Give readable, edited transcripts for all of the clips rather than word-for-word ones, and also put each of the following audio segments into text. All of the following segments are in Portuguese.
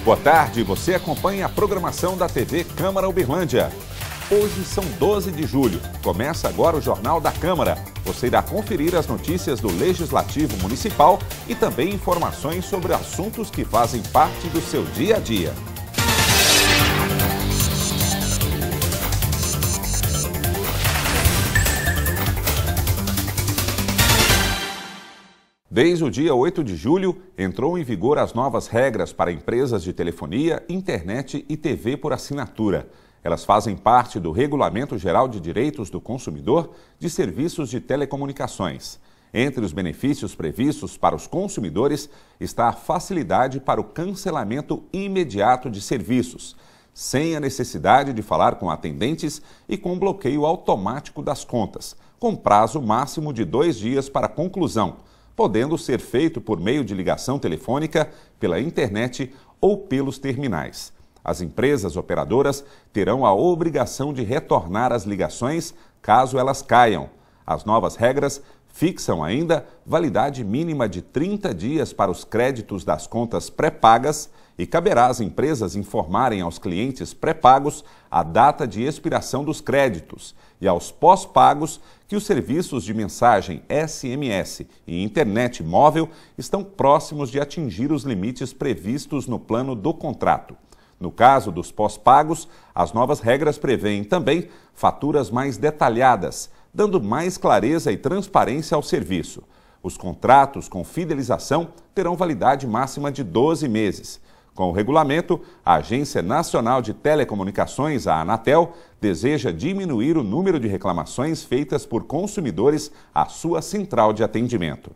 Boa tarde, você acompanha a programação da TV Câmara Uberlândia. Hoje são 12 de julho, começa agora o Jornal da Câmara. Você irá conferir as notícias do Legislativo Municipal e também informações sobre assuntos que fazem parte do seu dia a dia. Desde o dia 8 de julho, entrou em vigor as novas regras para empresas de telefonia, internet e TV por assinatura. Elas fazem parte do Regulamento Geral de Direitos do Consumidor de Serviços de Telecomunicações. Entre os benefícios previstos para os consumidores está a facilidade para o cancelamento imediato de serviços, sem a necessidade de falar com atendentes e com bloqueio automático das contas, com prazo máximo de 2 dias para conclusão, podendo ser feito por meio de ligação telefônica, pela internet ou pelos terminais. As empresas operadoras terão a obrigação de retornar as ligações caso elas caiam. As novas regras fixam ainda validade mínima de 30 dias para os créditos das contas pré-pagas e caberá às empresas informarem aos clientes pré-pagos a data de expiração dos créditos e aos pós-pagos que os serviços de mensagem SMS e internet móvel estão próximos de atingir os limites previstos no plano do contrato. No caso dos pós-pagos, as novas regras prevêem também faturas mais detalhadas, dando mais clareza e transparência ao serviço. Os contratos com fidelização terão validade máxima de 12 meses. Com o regulamento, a Agência Nacional de Telecomunicações, a Anatel, deseja diminuir o número de reclamações feitas por consumidores à sua central de atendimento.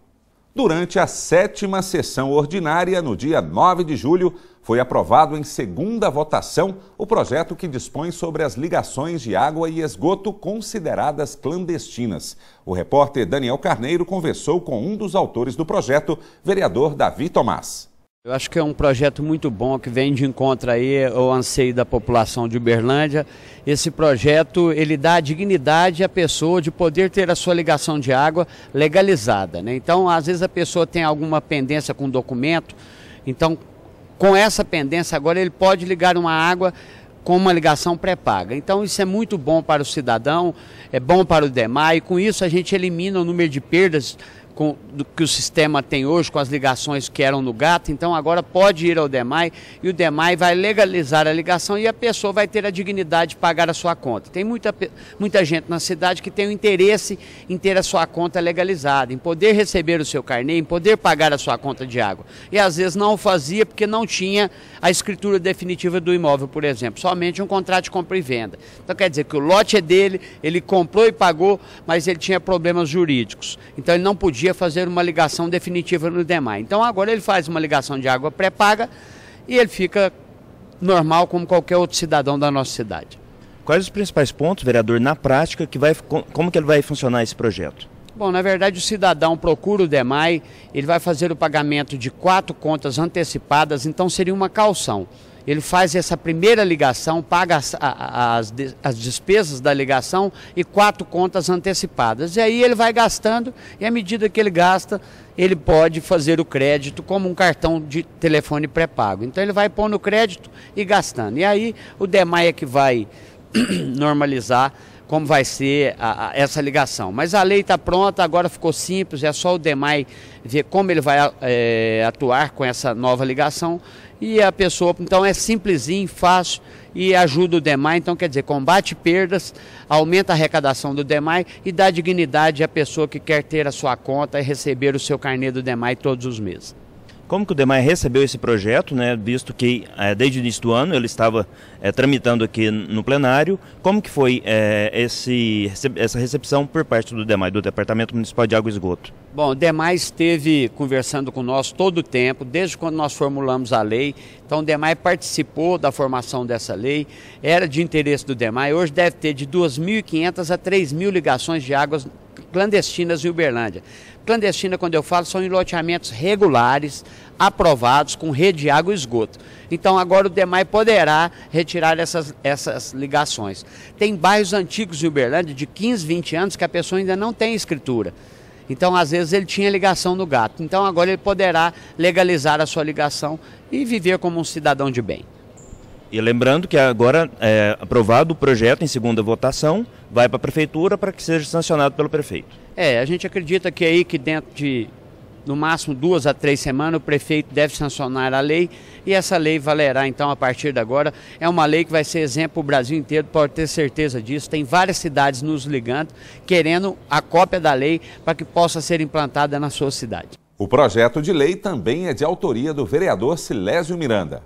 Durante a 7ª sessão ordinária, no dia 9 de julho, foi aprovado em segunda votação o projeto que dispõe sobre as ligações de água e esgoto consideradas clandestinas. O repórter Daniel Carneiro conversou com um dos autores do projeto, vereador Davi Tomás. Eu acho que é um projeto muito bom que vem de encontro aí ao anseio da população de Uberlândia. Esse projeto, ele dá a dignidade à pessoa de poder ter a sua ligação de água legalizada, né? Então, às vezes a pessoa tem alguma pendência com documento, então com essa pendência agora ele pode ligar uma água com uma ligação pré-paga. Então isso é muito bom para o cidadão, é bom para o DEMAI, e com isso a gente elimina o número de perdas que o sistema tem hoje com as ligações que eram no GAT. Então agora pode ir ao DEMAI e o DEMAI vai legalizar a ligação e a pessoa vai ter a dignidade de pagar a sua conta. Tem muita gente na cidade que tem o interesse em ter a sua conta legalizada, em poder receber o seu carnê, em poder pagar a sua conta de água. E às vezes não o fazia porque não tinha a escritura definitiva do imóvel, por exemplo, somente um contrato de compra e venda. Então quer dizer que o lote é dele, ele comprou e pagou, mas ele tinha problemas jurídicos. Então ele não podia fazer uma ligação definitiva no DEMAI. Então agora ele faz uma ligação de água pré-paga e ele fica normal como qualquer outro cidadão da nossa cidade. Quais os principais pontos, vereador, na prática, como que ele vai funcionar esse projeto? Bom, na verdade o cidadão procura o DEMAI, ele vai fazer o pagamento de 4 contas antecipadas, então seria uma caução. Ele faz essa primeira ligação, paga as despesas da ligação e 4 contas antecipadas. E aí ele vai gastando e à medida que ele gasta, ele pode fazer o crédito como um cartão de telefone pré-pago. Então ele vai pôr no crédito e gastando. E aí o DEMAI é que vai normalizar como vai ser essa ligação. Mas a lei está pronta, agora ficou simples, é só o DEMAI ver como ele vai atuar com essa nova ligação e a pessoa, então é simplesinho, fácil e ajuda o DEMAI, então quer dizer, combate perdas, aumenta a arrecadação do DEMAI e dá dignidade à pessoa que quer ter a sua conta e receber o seu carnê do DEMAI todos os meses. Como que o DEMAI recebeu esse projeto, né, visto que desde o início do ano ele estava tramitando aqui no plenário? Como que foi essa recepção por parte do DEMAI, do Departamento Municipal de Água e Esgoto? Bom, o DEMAI esteve conversando com nós todo o tempo, desde quando nós formulamos a lei. Então o DEMAI participou da formação dessa lei, era de interesse do DEMAI. Hoje deve ter de 2.500 a 3.000 ligações de águas clandestinas em Uberlândia. Clandestina, quando eu falo, são em loteamentos regulares, aprovados, com rede de água e esgoto. Então agora o DEMAI poderá retirar essas ligações. Tem bairros antigos em Uberlândia de 15, 20 anos que a pessoa ainda não tem escritura. Então, às vezes, ele tinha ligação no gato. Então, agora ele poderá legalizar a sua ligação e viver como um cidadão de bem. E lembrando que agora, aprovado o projeto em segunda votação, vai para a prefeitura para que seja sancionado pelo prefeito. A gente acredita que aí que dentro de, no máximo 2 a 3 semanas, o prefeito deve sancionar a lei e essa lei valerá, então, a partir de agora. É uma lei que vai ser exemplo para o Brasil inteiro, pode ter certeza disso. Tem várias cidades nos ligando, querendo a cópia da lei para que possa ser implantada na sua cidade. O projeto de lei também é de autoria do vereador Silésio Miranda.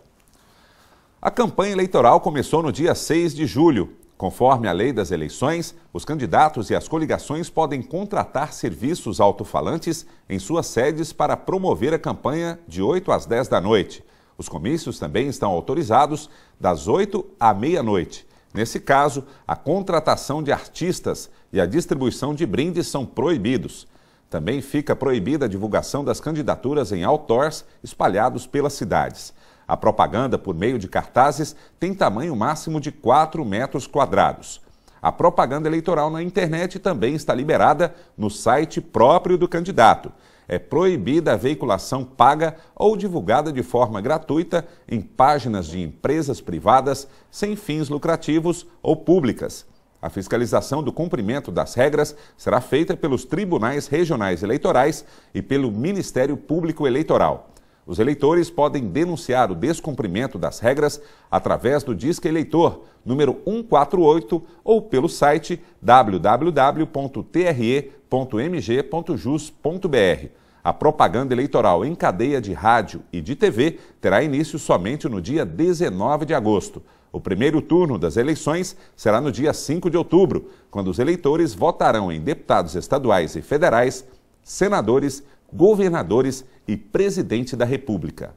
A campanha eleitoral começou no dia 6 de julho. Conforme a lei das eleições, os candidatos e as coligações podem contratar serviços alto-falantes em suas sedes para promover a campanha de 8 às 10 da noite. Os comícios também estão autorizados das 8 à meia-noite. Nesse caso, a contratação de artistas e a distribuição de brindes são proibidos. Também fica proibida a divulgação das candidaturas em outdoors espalhados pelas cidades. A propaganda por meio de cartazes tem tamanho máximo de 4 metros quadrados. A propaganda eleitoral na internet também está liberada no site próprio do candidato. É proibida a veiculação paga ou divulgada de forma gratuita em páginas de empresas privadas sem fins lucrativos ou públicas. A fiscalização do cumprimento das regras será feita pelos tribunais regionais eleitorais e pelo Ministério Público Eleitoral. Os eleitores podem denunciar o descumprimento das regras através do Disque Eleitor, número 148, ou pelo site www.tre.mg.jus.br. A propaganda eleitoral em cadeia de rádio e de TV terá início somente no dia 19 de agosto. O primeiro turno das eleições será no dia 5 de outubro, quando os eleitores votarão em deputados estaduais e federais, senadores, governadores e presidente da República.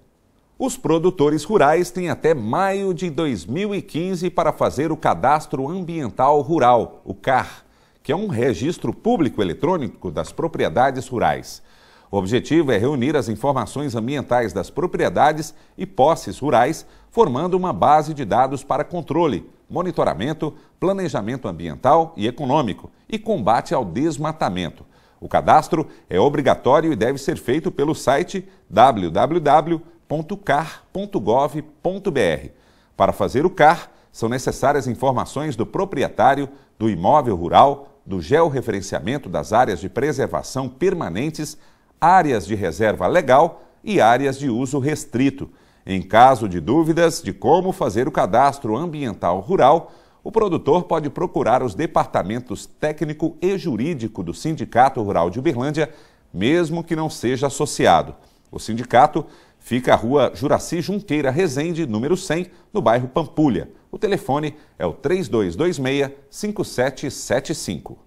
Os produtores rurais têm até maio de 2015 para fazer o Cadastro Ambiental Rural, o CAR, que é um registro público eletrônico das propriedades rurais. O objetivo é reunir as informações ambientais das propriedades e posses rurais, formando uma base de dados para controle, monitoramento, planejamento ambiental e econômico e combate ao desmatamento. O cadastro é obrigatório e deve ser feito pelo site www.car.gov.br. Para fazer o CAR, são necessárias informações do proprietário, do imóvel rural, do georreferenciamento das áreas de preservação permanentes, áreas de reserva legal e áreas de uso restrito. Em caso de dúvidas de como fazer o cadastro ambiental rural, o produtor pode procurar os departamentos técnico e jurídico do Sindicato Rural de Uberlândia, mesmo que não seja associado. O sindicato fica à rua Juraci Junqueira Rezende, número 100, no bairro Pampulha. O telefone é o 3226-5775.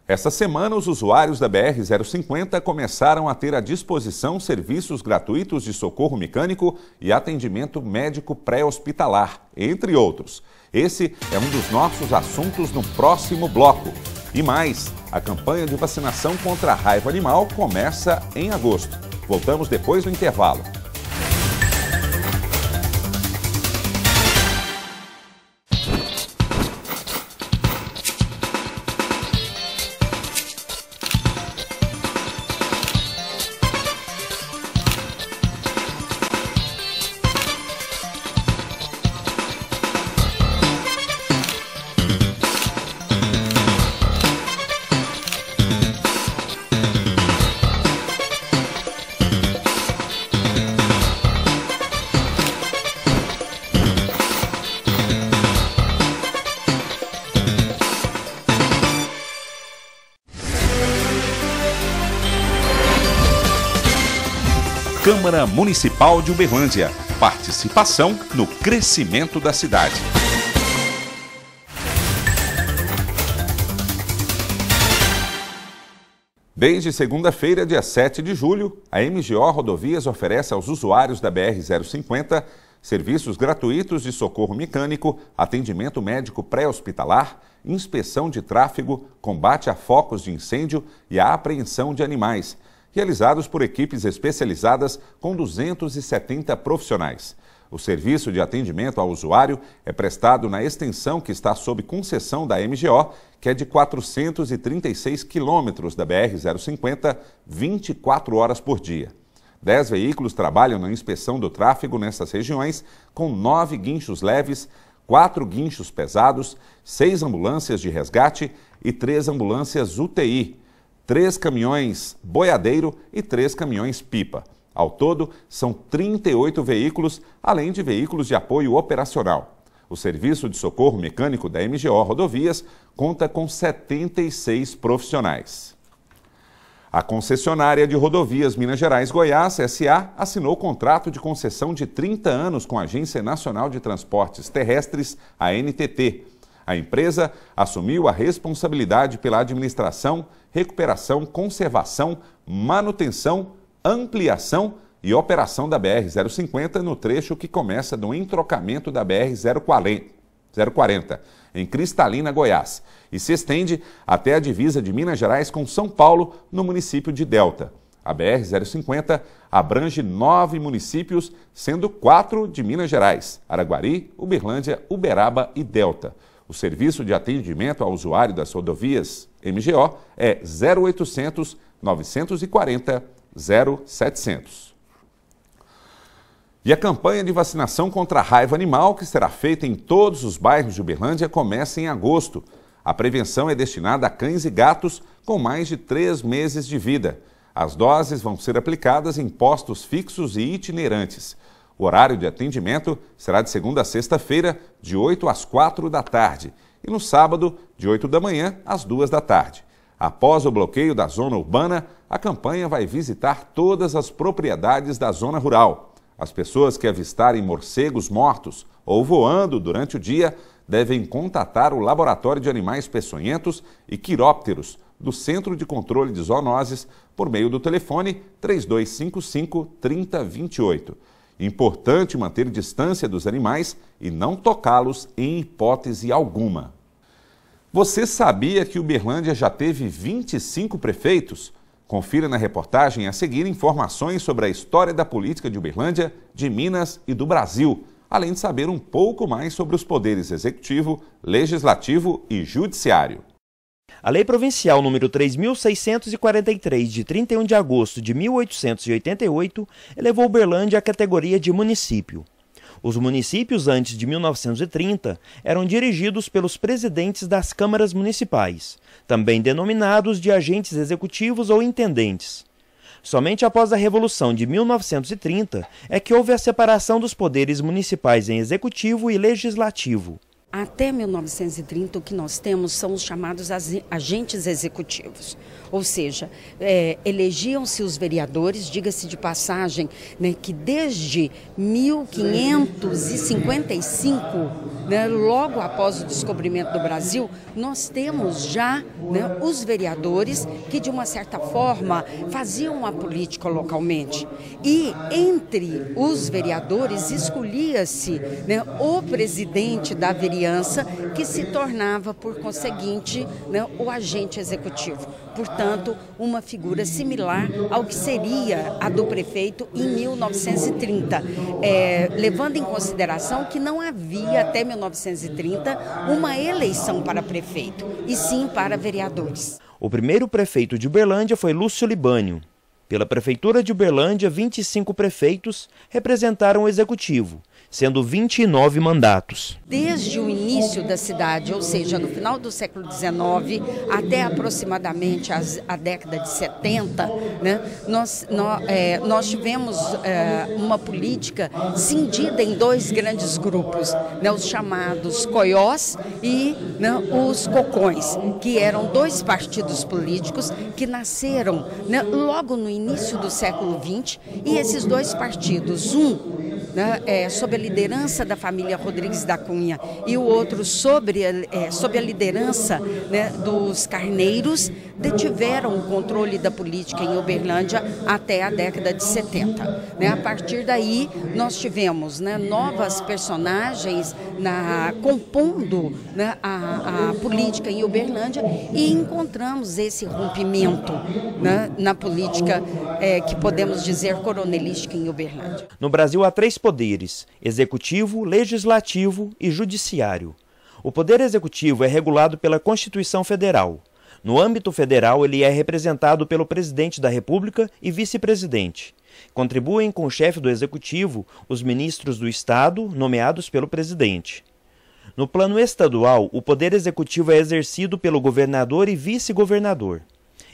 Esta semana, os usuários da BR-050 começaram a ter à disposição serviços gratuitos de socorro mecânico e atendimento médico pré-hospitalar, entre outros. Esse é um dos nossos assuntos no próximo bloco. E mais, a campanha de vacinação contra a raiva animal começa em agosto. Voltamos depois do intervalo. Câmara Municipal de Uberlândia. Participação no crescimento da cidade. Desde segunda-feira, dia 7 de julho, a MGO Rodovias oferece aos usuários da BR-050 serviços gratuitos de socorro mecânico, atendimento médico pré-hospitalar, inspeção de tráfego, combate a focos de incêndio e a apreensão de animais, realizados por equipes especializadas com 270 profissionais. O serviço de atendimento ao usuário é prestado na extensão que está sob concessão da MGO, que é de 436 quilômetros da BR-050, 24 horas por dia. 10 veículos trabalham na inspeção do tráfego nessas regiões, com 9 guinchos leves, 4 guinchos pesados, 6 ambulâncias de resgate e 3 ambulâncias UTI, 3 caminhões boiadeiro e 3 caminhões pipa. Ao todo, são 38 veículos, além de veículos de apoio operacional. O Serviço de Socorro Mecânico da MGO Rodovias conta com 76 profissionais. A concessionária de rodovias Minas Gerais-Goiás, SA, assinou contrato de concessão de 30 anos com a Agência Nacional de Transportes Terrestres, a ANTT. A empresa assumiu a responsabilidade pela administração, recuperação, conservação, manutenção, ampliação e operação da BR-050 no trecho que começa no entrocamento da BR-040, em Cristalina, Goiás, e se estende até a divisa de Minas Gerais com São Paulo, no município de Delta. A BR-050 abrange 9 municípios, sendo 4 de Minas Gerais: Araguari, Uberlândia, Uberaba e Delta. O serviço de atendimento ao usuário das rodovias MGO é 0800 940 0700. E a campanha de vacinação contra a raiva animal, que será feita em todos os bairros de Uberlândia, começa em agosto. A prevenção é destinada a cães e gatos com mais de 3 meses de vida. As doses vão ser aplicadas em postos fixos e itinerantes. O horário de atendimento será de segunda a sexta-feira, de 8 às 4 da tarde, e no sábado, de 8 da manhã às 2 da tarde. Após o bloqueio da zona urbana, a campanha vai visitar todas as propriedades da zona rural. As pessoas que avistarem morcegos mortos ou voando durante o dia devem contatar o Laboratório de Animais Peçonhentos e Quirópteros do Centro de Controle de Zoonoses por meio do telefone 3255-3028. Importante manter distância dos animais e não tocá-los em hipótese alguma. Você sabia que Uberlândia já teve 25 prefeitos? Confira na reportagem a seguir informações sobre a história da política de Uberlândia, de Minas e do Brasil, além de saber um pouco mais sobre os poderes executivo, legislativo e judiciário. A Lei Provincial número 3.643, de 31 de agosto de 1888, elevou Uberlândia à categoria de município. Os municípios antes de 1930 eram dirigidos pelos presidentes das câmaras municipais, também denominados de agentes executivos ou intendentes. Somente após a Revolução de 1930 é que houve a separação dos poderes municipais em executivo e legislativo. Até 1930, o que nós temos são os chamados agentes executivos, ou seja, elegiam-se os vereadores, diga-se de passagem, né, que desde 1555, né, logo após o descobrimento do Brasil, nós temos já, né, os vereadores que, de uma certa forma, faziam a política localmente. E entre os vereadores escolhia-se, né, o presidente da vereança, que se tornava, por conseguinte, né, o agente executivo. Portanto, uma figura similar ao que seria a do prefeito em 1930, levando em consideração que não havia até 1930 uma eleição para prefeito, e sim para vereadores. O primeiro prefeito de Uberlândia foi Lúcio Libânio. Pela Prefeitura de Uberlândia, 25 prefeitos representaram o executivo, sendo 29 mandatos. Desde o início da cidade, ou seja, no final do século XIX até aproximadamente a década de 70, né, nós tivemos uma política cindida em 2 grandes grupos, né, os chamados coiós e, né, os cocões, que eram 2 partidos políticos que nasceram, né, logo no início do século XX, e esses 2 partidos, sob a liderança da família Rodrigues da Cunha e o outro sob a liderança, né, dos Carneiros, detiveram o controle da política em Uberlândia até a década de 70. A partir daí, nós tivemos novas personagens compondo a política em Uberlândia e encontramos esse rompimento na política que podemos dizer coronelística em Uberlândia. No Brasil há 3 poderes: executivo, legislativo e judiciário. O poder executivo é regulado pela Constituição Federal. No âmbito federal, ele é representado pelo presidente da República e vice-presidente. Contribuem com o chefe do executivo os ministros do Estado, nomeados pelo presidente. No plano estadual, o poder executivo é exercido pelo governador e vice-governador,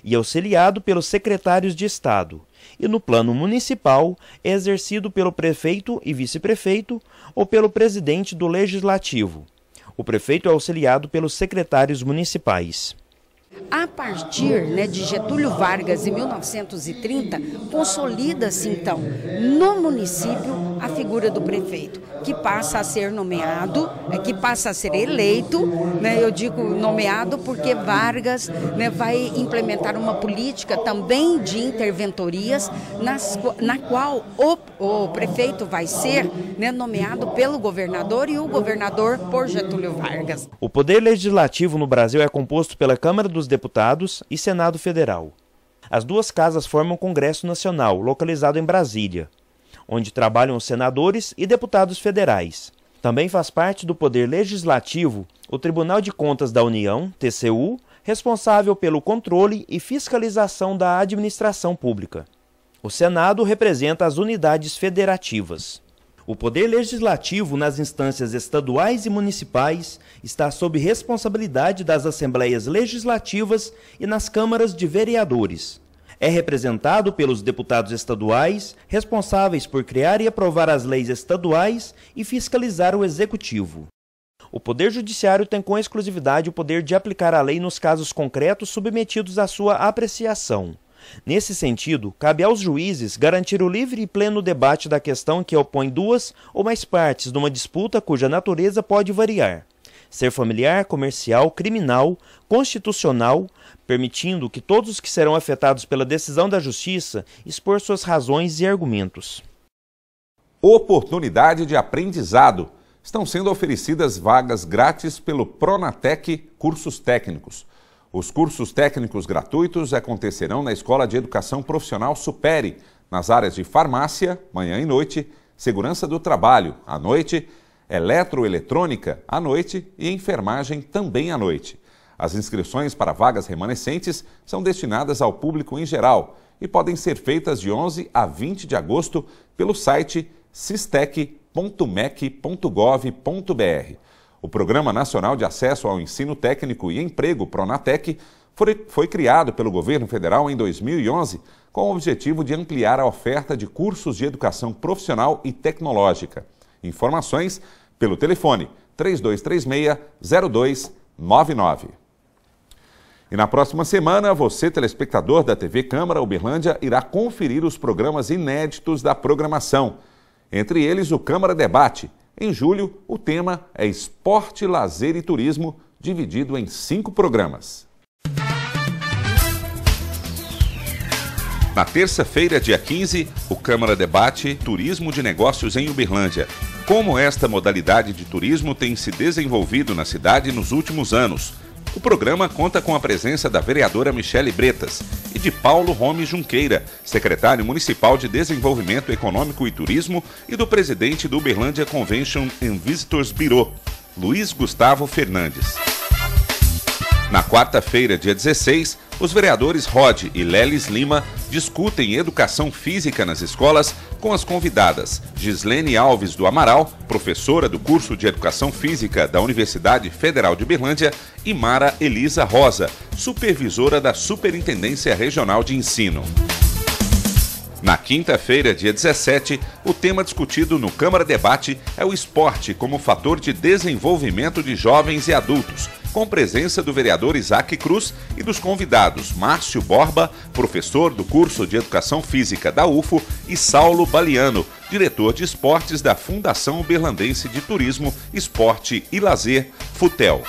e auxiliado pelos secretários de Estado. E no plano municipal, é exercido pelo prefeito e vice-prefeito ou pelo presidente do Legislativo. O prefeito é auxiliado pelos secretários municipais. A partir de Getúlio Vargas, em 1930, consolida-se, então, no município, a figura do prefeito, que passa a ser nomeado, que passa a ser eleito, eu digo nomeado porque Vargas vai implementar uma política também de interventorias, na qual o prefeito vai ser nomeado pelo governador e o governador por Getúlio Vargas. O poder legislativo no Brasil é composto pela Câmara dos Deputados e Senado Federal. As 2 casas formam o Congresso Nacional, localizado em Brasília, onde trabalham os senadores e deputados federais. Também faz parte do Poder Legislativo o Tribunal de Contas da União, TCU, responsável pelo controle e fiscalização da administração pública. O Senado representa as unidades federativas. O Poder Legislativo nas instâncias estaduais e municipais está sob responsabilidade das Assembleias Legislativas e nas câmaras de vereadores. É representado pelos deputados estaduais, responsáveis por criar e aprovar as leis estaduais e fiscalizar o Executivo. O Poder Judiciário tem com exclusividade o poder de aplicar a lei nos casos concretos submetidos à sua apreciação. Nesse sentido, cabe aos juízes garantir o livre e pleno debate da questão que opõe 2 ou mais partes numa disputa cuja natureza pode variar: ser familiar, comercial, criminal, constitucional, permitindo que todos os que serão afetados pela decisão da Justiça expor suas razões e argumentos. Oportunidade de aprendizado. Estão sendo oferecidas vagas grátis pelo Pronatec Cursos Técnicos. Os cursos técnicos gratuitos acontecerão na Escola de Educação Profissional Supere, nas áreas de farmácia, manhã e noite, segurança do trabalho, à noite, eletroeletrônica, à noite e enfermagem também à noite. As inscrições para vagas remanescentes são destinadas ao público em geral e podem ser feitas de 11 a 20 de agosto pelo site sistec.mec.gov.br. O Programa Nacional de Acesso ao Ensino Técnico e Emprego, Pronatec, foi criado pelo governo federal em 2011 com o objetivo de ampliar a oferta de cursos de educação profissional e tecnológica. Informações pelo telefone 3236-0299. E na próxima semana, você, telespectador da TV Câmara Uberlândia, irá conferir os programas inéditos da programação. Entre eles, o Câmara Debate. Em julho, o tema é Esporte, Lazer e Turismo, dividido em 5 programas. Na terça-feira, dia 15, o Câmara debate Turismo de Negócios em Uberlândia. Como esta modalidade de turismo tem se desenvolvido na cidade nos últimos anos. O programa conta com a presença da vereadora Michele Bretas e de Paulo Rome Junqueira, secretário municipal de Desenvolvimento Econômico e Turismo, e do presidente do Uberlândia Convention and Visitors Bureau, Luiz Gustavo Fernandes. Na quarta-feira, dia 16, os vereadores Rod e Lelis Lima discutem educação física nas escolas com as convidadas Gislene Alves do Amaral, professora do curso de Educação Física da Universidade Federal de Uberlândia, e Mara Elisa Rosa, supervisora da Superintendência Regional de Ensino. Na quinta-feira, dia 17, o tema discutido no Câmara Debate é o esporte como fator de desenvolvimento de jovens e adultos, com presença do vereador Isaac Cruz e dos convidados Márcio Borba, professor do curso de Educação Física da UFO, e Saulo Baliano, diretor de esportes da Fundação Uberlandense de Turismo, Esporte e Lazer, FUTEL.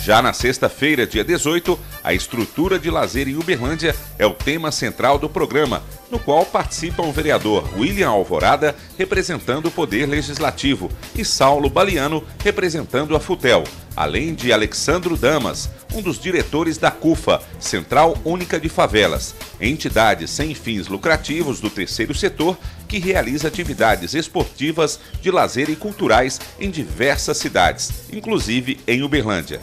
Já na sexta-feira, dia 18, a estrutura de lazer em Uberlândia é o tema central do programa, no qual participam o vereador William Alvorada, representando o Poder Legislativo, e Saulo Baliano, representando a FUTEL, além de Alexandro Damas, um dos diretores da CUFA, Central Única de Favelas, entidade sem fins lucrativos do terceiro setor que realiza atividades esportivas, de lazer e culturais em diversas cidades, inclusive em Uberlândia.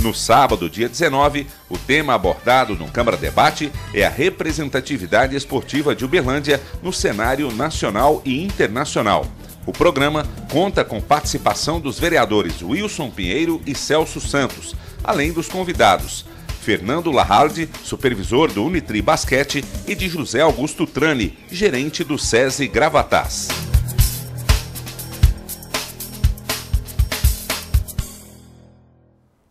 No sábado, dia 19, o tema abordado no Câmara Debate é a representatividade esportiva de Uberlândia no cenário nacional e internacional. O programa conta com participação dos vereadores Wilson Pinheiro e Celso Santos, além dos convidados Fernando Lahalde, supervisor do Unitri Basquete, e de José Augusto Trani, gerente do SESI Gravatás.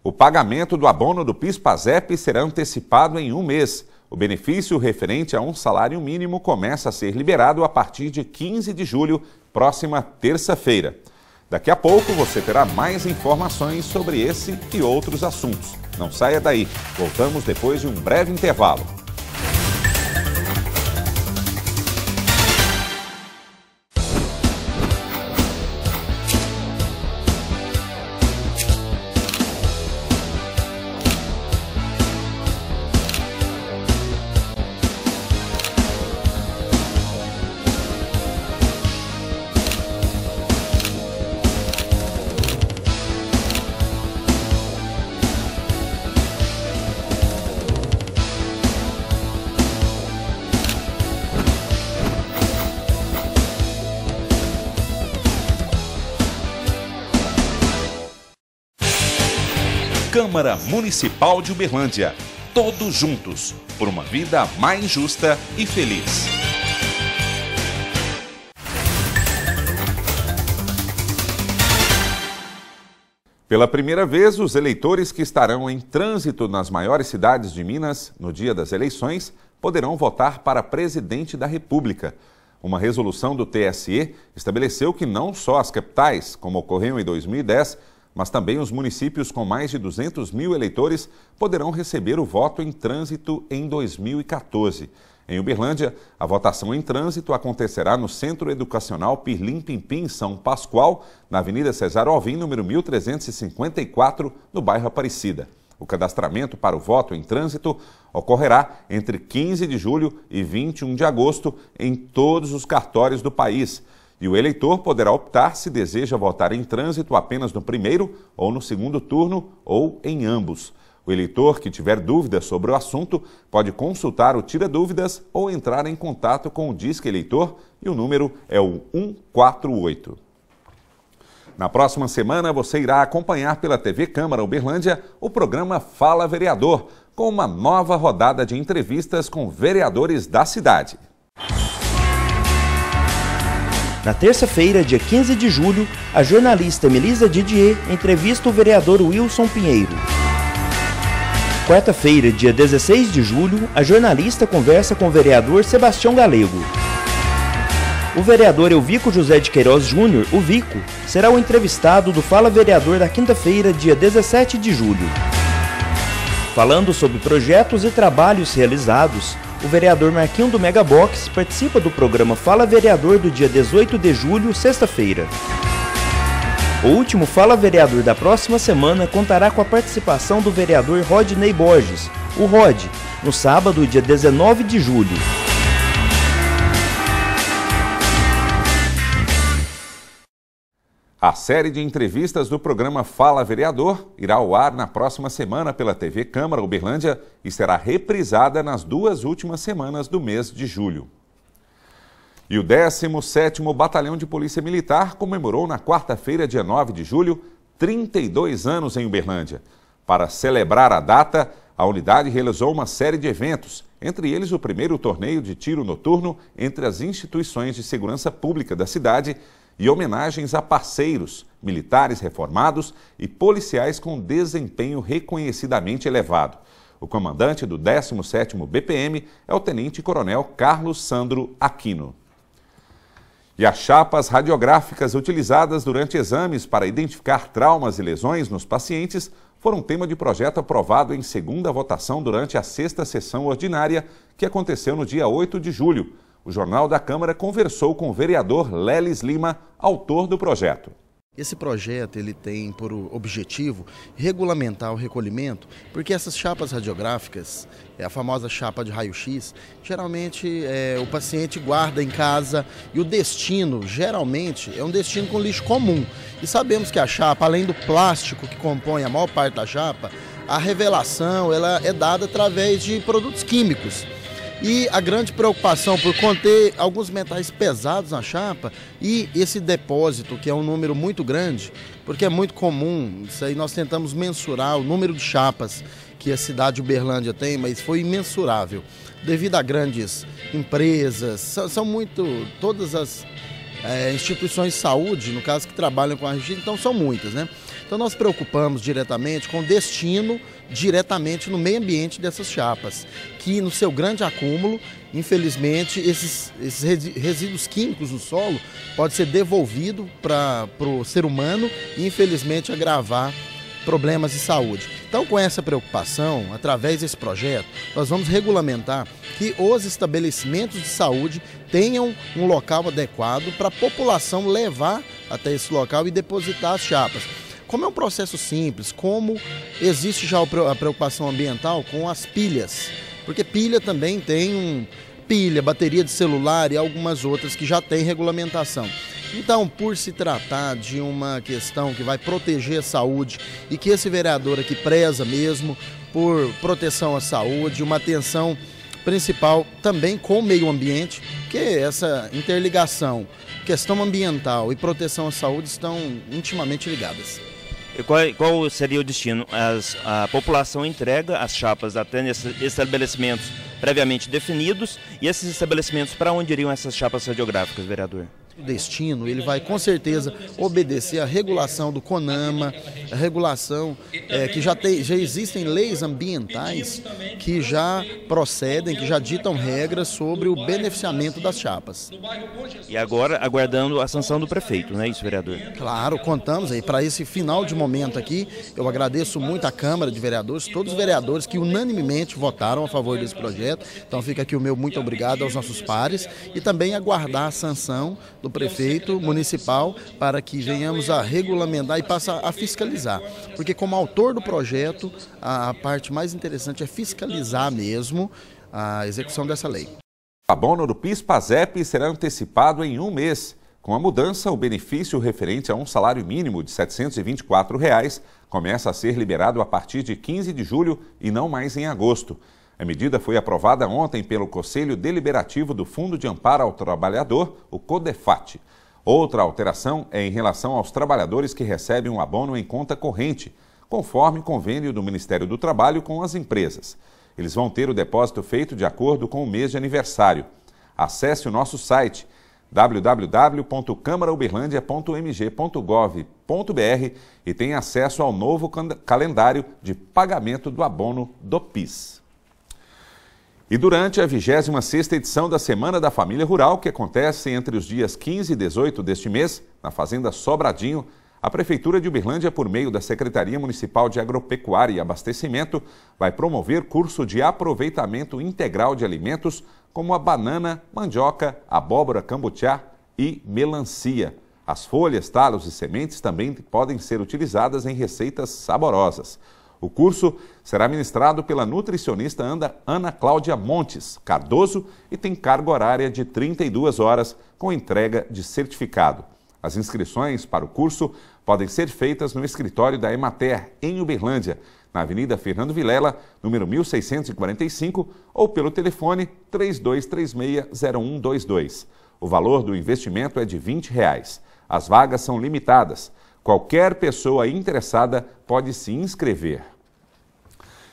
O pagamento do abono do PIS/PASEP será antecipado em um mês. O benefício referente a um salário mínimo começa a ser liberado a partir de 15 de julho, próxima terça-feira. Daqui a pouco você terá mais informações sobre esse e outros assuntos. Não saia daí, voltamos depois de um breve intervalo. Câmara Municipal de Uberlândia. Todos juntos, por uma vida mais justa e feliz. Pela primeira vez, os eleitores que estarão em trânsito nas maiores cidades de Minas no dia das eleições poderão votar para presidente da República. Uma resolução do TSE estabeleceu que não só as capitais, como ocorreu em 2010, mas também os municípios com mais de 200 mil eleitores poderão receber o voto em trânsito em 2014. Em Uberlândia, a votação em trânsito acontecerá no Centro Educacional Pirlim Pimpim, São Pascoal, na Avenida Cesar Alvim, número 1354, no bairro Aparecida. O cadastramento para o voto em trânsito ocorrerá entre 15 de julho e 21 de agosto em todos os cartórios do país. E o eleitor poderá optar se deseja votar em trânsito apenas no primeiro ou no segundo turno ou em ambos. O eleitor que tiver dúvidas sobre o assunto pode consultar o Tira Dúvidas ou entrar em contato com o Disque Eleitor e o número é o 148. Na próxima semana você irá acompanhar pela TV Câmara Uberlândia o programa Fala Vereador, com uma nova rodada de entrevistas com vereadores da cidade. Na terça-feira, dia 15 de julho, a jornalista Melisa Didier entrevista o vereador Wilson Pinheiro. Quarta-feira, dia 16 de julho, a jornalista conversa com o vereador Sebastião Galego. O vereador Elvico José de Queiroz Júnior, o Vico, será o entrevistado do Fala Vereador da quinta-feira, dia 17 de julho. Falando sobre projetos e trabalhos realizados, o vereador Marquinho do Megabox participa do programa Fala Vereador do dia 18 de julho, sexta-feira. O último Fala Vereador da próxima semana contará com a participação do vereador Rodney Borges, o Rod, no sábado, dia 19 de julho. A série de entrevistas do programa Fala Vereador irá ao ar na próxima semana pela TV Câmara Uberlândia e será reprisada nas duas últimas semanas do mês de julho. E o 17º Batalhão de Polícia Militar comemorou na quarta-feira, dia 9 de julho, 32 anos em Uberlândia. Para celebrar a data, a unidade realizou uma série de eventos, entre eles o primeiro torneio de tiro noturno entre as instituições de segurança pública da cidade e homenagens a parceiros, militares reformados e policiais com desempenho reconhecidamente elevado. O comandante do 17º BPM é o tenente-coronel Carlos Sandro Aquino. E as chapas radiográficas utilizadas durante exames para identificar traumas e lesões nos pacientes foram tema de projeto aprovado em segunda votação durante a 6ª sessão ordinária, que aconteceu no dia 8 de julho. O Jornal da Câmara conversou com o vereador Lelis Lima, autor do projeto. Esse projeto ele tem por objetivo regulamentar o recolhimento, porque essas chapas radiográficas, a famosa chapa de raio-x, geralmente o paciente guarda em casa e o destino, geralmente, é um destino com lixo comum. E sabemos que a chapa, além do plástico que compõe a maior parte da chapa, a revelação ela é dada através de produtos químicos. E a grande preocupação por conter alguns metais pesados na chapa e esse depósito, que é um número muito grande, porque é muito comum, isso aí nós tentamos mensurar o número de chapas que a cidade de Uberlândia tem, mas foi imensurável. Devido a grandes empresas, são todas as instituições de saúde, no caso, que trabalham com a raio-x, então são muitas, né? Então nós preocupamos diretamente com o destino diretamente no meio ambiente dessas chapas, que no seu grande acúmulo, infelizmente, esses resíduos químicos no solo podem ser devolvidos para o ser humano e infelizmente agravar problemas de saúde. Então, com essa preocupação, através desse projeto, nós vamos regulamentar que os estabelecimentos de saúde tenham um local adequado para a população levar até esse local e depositar as chapas. Como é um processo simples, como existe já a preocupação ambiental com as pilhas, porque pilha também tem pilha, bateria de celular e algumas outras que já tem regulamentação. Então, por se tratar de uma questão que vai proteger a saúde e que esse vereador aqui preza mesmo por proteção à saúde, uma atenção principal também com o meio ambiente, que essa interligação, questão ambiental e proteção à saúde estão intimamente ligadas. E qual seria o destino? A população entrega as chapas até nesses estabelecimentos previamente definidos, e esses estabelecimentos, para onde iriam essas chapas radiográficas, vereador? O destino, ele vai com certeza obedecer à regulação do CONAMA, a regulação que já existem leis ambientais que já procedem, que já ditam regras sobre o beneficiamento das chapas. E agora aguardando a sanção do prefeito, não é isso, vereador? Claro, contamos aí para esse final de momento aqui. Eu agradeço muito à Câmara de Vereadores, todos os vereadores que unanimemente votaram a favor desse projeto. Então fica aqui o meu muito obrigado aos nossos pares e também aguardar a sanção do prefeito municipal para que venhamos a regulamentar e passar a fiscalizar. Porque como autor do projeto, a parte mais interessante é fiscalizar mesmo a execução dessa lei. O abono do PIS/PASEP será antecipado em um mês. Com a mudança, o benefício referente a um salário mínimo de R$ 724 começa a ser liberado a partir de 15 de julho e não mais em agosto. A medida foi aprovada ontem pelo Conselho Deliberativo do Fundo de Amparo ao Trabalhador, o CODEFAT. Outra alteração é em relação aos trabalhadores que recebem um abono em conta corrente, conforme convênio do Ministério do Trabalho com as empresas. Eles vão ter o depósito feito de acordo com o mês de aniversário. Acesse o nosso site www.câmarauberlandia.mg.gov.br e tenha acesso ao novo calendário de pagamento do abono do PIS. E durante a 26ª edição da Semana da Família Rural, que acontece entre os dias 15 e 18 deste mês, na Fazenda Sobradinho, a Prefeitura de Uberlândia, por meio da Secretaria Municipal de Agropecuária e Abastecimento, vai promover curso de aproveitamento integral de alimentos como a banana, mandioca, abóbora cambutiá e melancia. As folhas, talos e sementes também podem ser utilizadas em receitas saborosas. O curso será ministrado pela nutricionista Ana Cláudia Montes Cardoso e tem carga horária de 32 horas com entrega de certificado. As inscrições para o curso podem ser feitas no escritório da Emater, em Uberlândia, na Avenida Fernando Vilela, número 1645, ou pelo telefone 3236-0122. O valor do investimento é de R$ 20. As vagas são limitadas. Qualquer pessoa interessada pode se inscrever.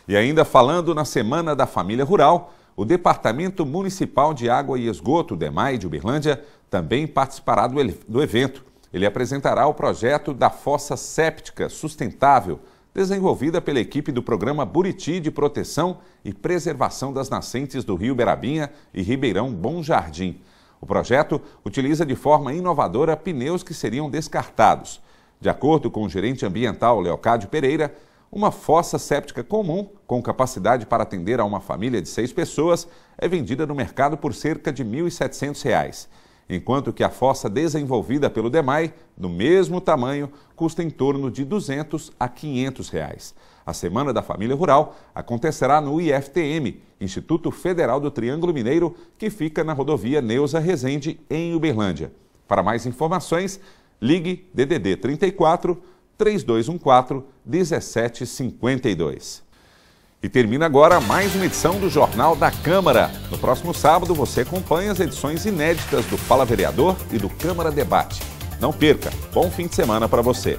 E ainda falando na Semana da Família Rural, o Departamento Municipal de Água e Esgoto, DEMAI, de Uberlândia, também participará do evento. Ele apresentará o projeto da Fossa Séptica Sustentável, desenvolvida pela equipe do Programa Buriti de Proteção e Preservação das Nascentes do Rio Berabinha e Ribeirão Bom Jardim. O O projeto utiliza de forma inovadora pneus que seriam descartados. De acordo com o gerente ambiental Leocádio Pereira, uma fossa séptica comum, com capacidade para atender a uma família de 6 pessoas, é vendida no mercado por cerca de R$ 1.700, enquanto que a fossa desenvolvida pelo DEMAI, do mesmo tamanho, custa em torno de R$ 200 a R$ 500. A Semana da Família Rural acontecerá no IFTM, Instituto Federal do Triângulo Mineiro, que fica na rodovia Neuza Rezende, em Uberlândia. Para mais informações, ligue DDD 34 3214-1752. E termina agora mais uma edição do Jornal da Câmara. No próximo sábado você acompanha as edições inéditas do Fala Vereador e do Câmara Debate. Não perca, bom fim de semana para você.